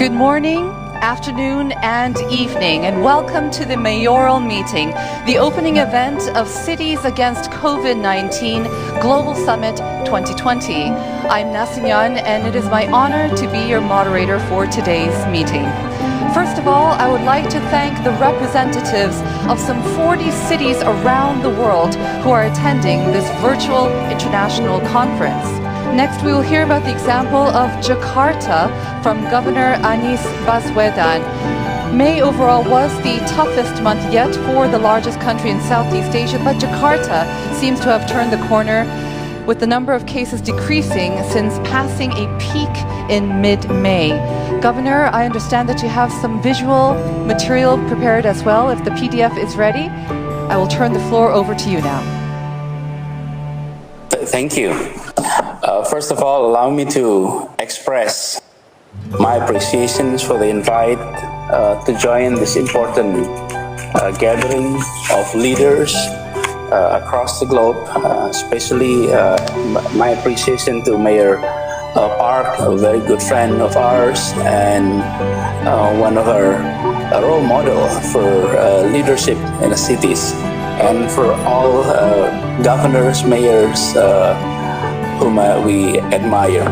Good morning, afternoon, and evening, and welcome to the mayoral meeting, the opening event of Cities Against COVID-19 Global Summit 2020. I'm Nasinyan, and it is my honor to be your moderator for today's meeting. First of all, I would like to thank the representatives of some 40 cities around the world who are attending this virtual international conference. Next, we will hear about the example of Jakarta from Governor Anies Baswedan. May overall was the toughest month yet for the largest country in Southeast Asia, but Jakarta seems to have turned the corner, with the number of cases decreasing since passing a peak in mid-May. Governor, I understand that you have some visual material prepared as well. If the PDF is ready, I will turn the floor over to you now. Thank you. First of all, allow me to express my appreciation for the invite to join this important gathering of leaders across the globe, especially my appreciation to Mayor Park, a very good friend of ours and one of our role model for leadership in the cities, and for all governors, mayors whom we admire.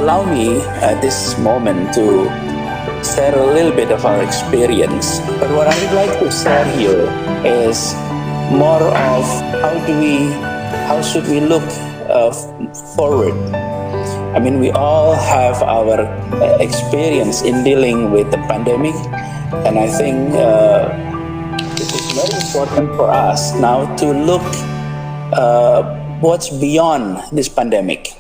Allow me at this moment to share a little bit of our experience, but what I would like to share here is more of how should we look forward. I mean, we all have our experience in dealing with the pandemic, and I think it is very important for us now to look what's beyond this pandemic.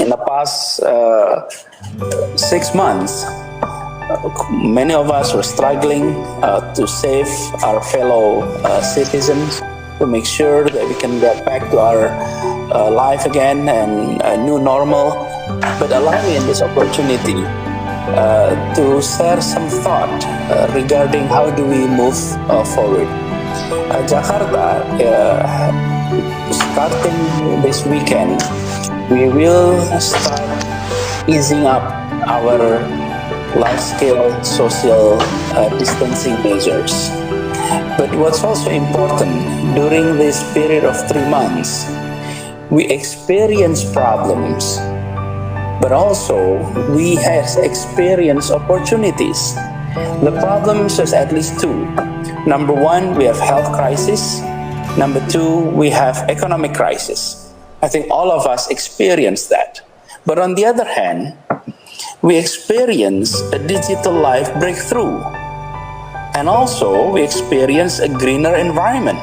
In the past 6 months, many of us were struggling to save our fellow citizens, to make sure that we can get back to our life again and a new normal. But allow me in this opportunity to share some thought regarding how do we move forward. Jakarta, starting this weekend, we will start easing up our large-scale social distancing measures. But what's also important, during this period of 3 months, we experience problems, but also we have experienced opportunities. The problems is at least two. Number one, we have health crisis. Number two, we have economic crisis. I think all of us experience that. But on the other hand, we experience a digital life breakthrough. And also, we experience a greener environment.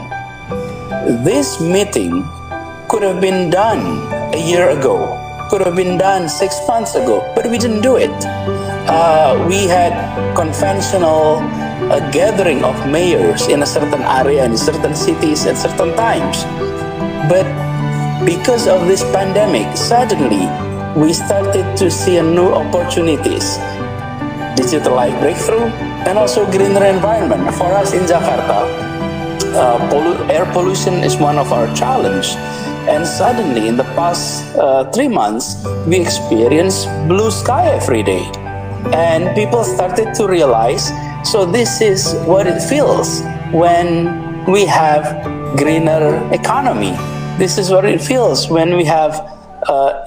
This meeting could have been done a year ago, could have been done 6 months ago, but we didn't do it. We had conventional gathering of mayors in a certain area, in certain cities at certain times. But because of this pandemic, suddenly we started to see new opportunities. Digital life breakthrough and also greener environment. For us in Jakarta, air pollution is one of our challenge. And suddenly in the past 3 months, we experienced blue sky every day. And people started to realize, so this is what it feels when we have greener economy. This is what it feels when we have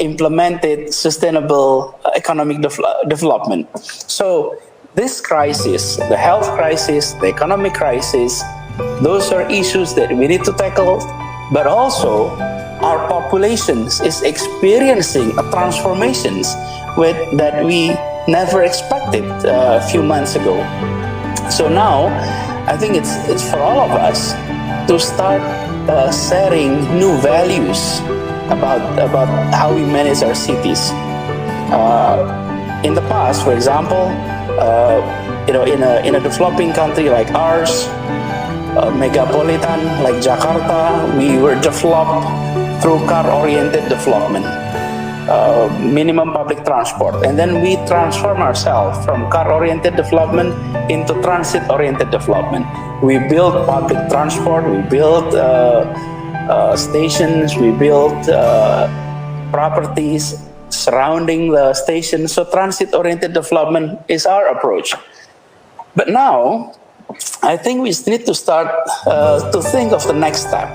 implemented sustainable economic development. So this crisis, the health crisis, the economic crisis, those are issues that we need to tackle, but also our populations is experiencing a transformations that we never expected a few months ago. So now, I think it's for all of us to start sharing new values about how we manage our cities. In the past, for example, in a developing country like ours, megapolitan like Jakarta, we were developed through car-oriented development, minimum public transport, and then we transform ourselves from car-oriented development into transit-oriented development. We build public transport, we build stations, we build properties surrounding the station. So transit-oriented development is our approach. But now, I think we need to start to think of the next step.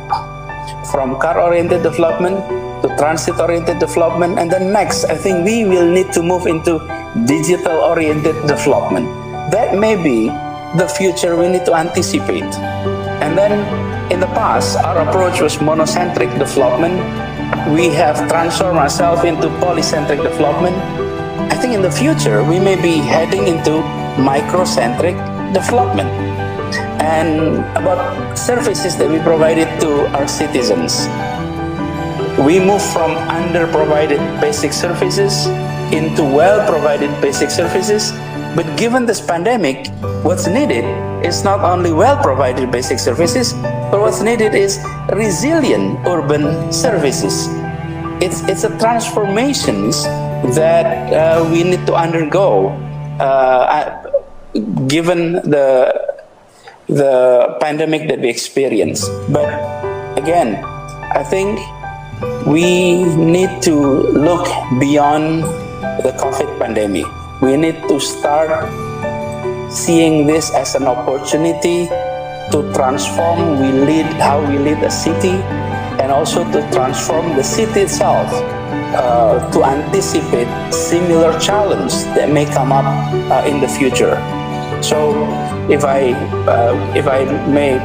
From car-oriented development to transit-oriented development, and then next, I think we will need to move into digital-oriented development. That may be the future we need to anticipate. And then, in the past, our approach was monocentric development. We have transformed ourselves into polycentric development. I think in the future, we may be heading into microcentric development. And about services that we provided to our citizens. We move from under-provided basic services into well-provided basic services. But given this pandemic, what's needed is not only well-provided basic services, but what's needed is resilient urban services. It's a transformations that we need to undergo given the pandemic that we experience. But again, I think we need to look beyond the COVID pandemic. We need to start seeing this as an opportunity to transform how we lead a city, and also to transform the city itself, to anticipate similar challenges that may come up in the future. So if I may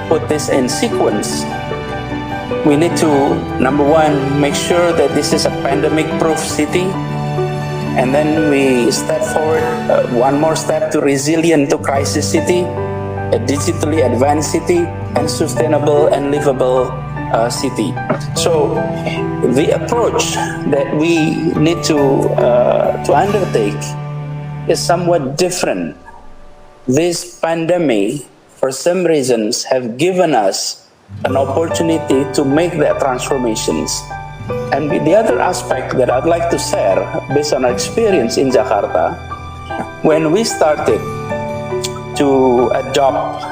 put this in sequence, we need to, number one, make sure that this is a pandemic-proof city. And then we step forward, one more step to resilient to crisis city, a digitally advanced city, and sustainable and livable city. So the approach that we need to undertake is somewhat different. This pandemic, for some reasons, have given us an opportunity to make that transformations. And the other aspect that I'd like to share, based on our experience in Jakarta, when we started to adopt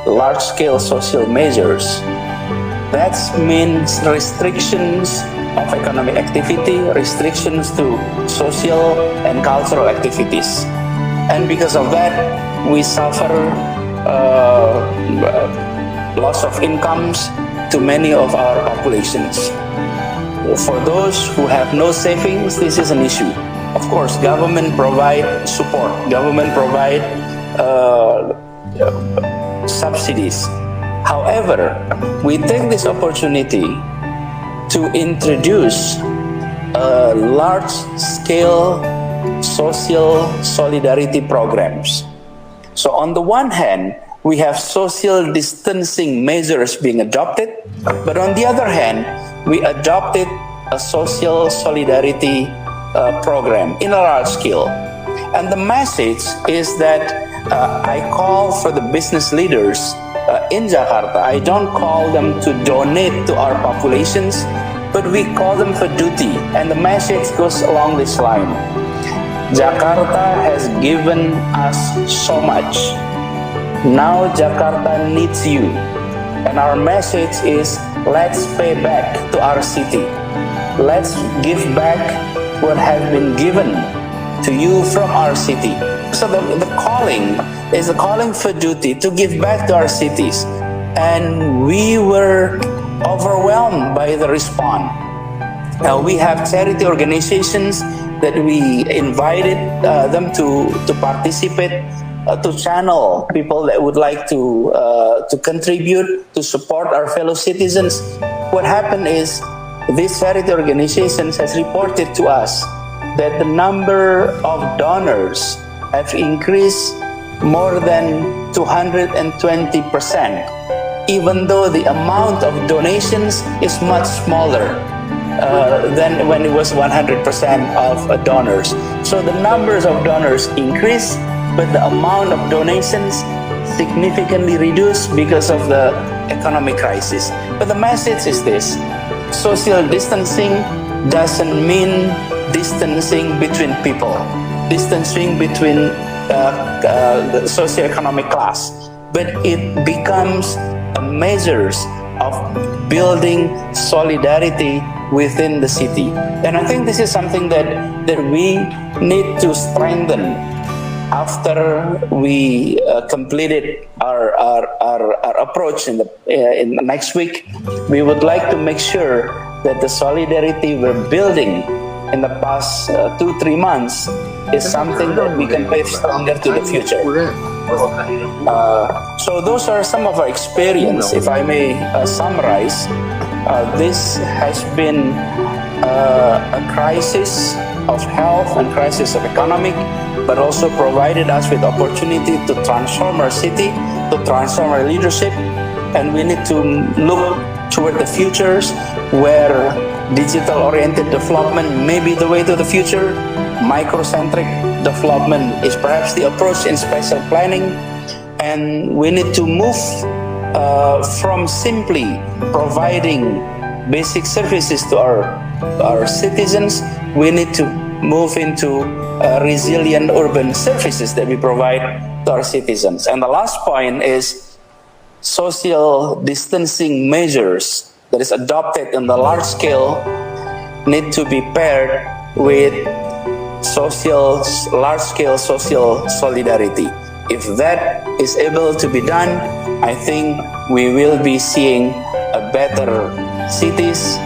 large-scale social measures, that means restrictions of economic activity, restrictions to social and cultural activities. And because of that, we suffer loss of incomes to many of our populations. For those who have no savings, this is an issue. Of course, government provide support, government provide subsidies. However, we take this opportunity to introduce large-scale social solidarity programs. So on the one hand, we have social distancing measures being adopted, but on the other hand, we adopted a social solidarity program in a large scale. And the message is that I call for the business leaders in Jakarta. I don't call them to donate to our populations, but we call them for duty. And the message goes along this line. Jakarta has given us so much. Now Jakarta needs you. And our message is, let's pay back to our city. Let's give back what has been given to you from our city. So the calling is a calling for duty to give back to our cities. And we were overwhelmed by the response. Now we have charity organizations that we invited them to participate, to channel people that would like to contribute, to support our fellow citizens. What happened is, these charity organizations has reported to us that the number of donors have increased more than 220%, even though the amount of donations is much smaller than when it was 100% of donors. So the numbers of donors increased, but the amount of donations significantly reduced because of the economic crisis. But the message is this: social distancing doesn't mean distancing between people, distancing between the socioeconomic class, but it becomes a measure of building solidarity within the city. And I think this is something that we need to strengthen after we completed our approach in the next week. We would like to make sure that the solidarity we're building in the past 2-3 months is something that we can pave stronger to the future. So those are some of our experience. If I may summarize, this has been a crisis of health and crisis of economic, but also provided us with opportunity to transform our city, to transform our leadership, and we need to look toward the futures where digital-oriented development may be the way to the future. Microcentric development is perhaps the approach in spatial planning, and we need to move from simply providing basic services to our citizens. We need to move into resilient urban services that we provide to our citizens. And the last point is social distancing measures that is adopted in the large scale need to be paired with large-scale social solidarity. If that is able to be done, I think we will be seeing a better cities,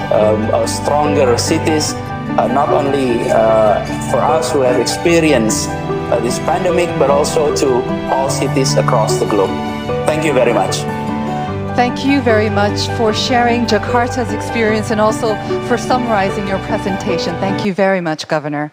stronger cities, not only for us who have experienced this pandemic, but also to all cities across the globe. Thank you very much. Thank you very much for sharing Jakarta's experience and also for summarizing your presentation. Thank you very much, Governor.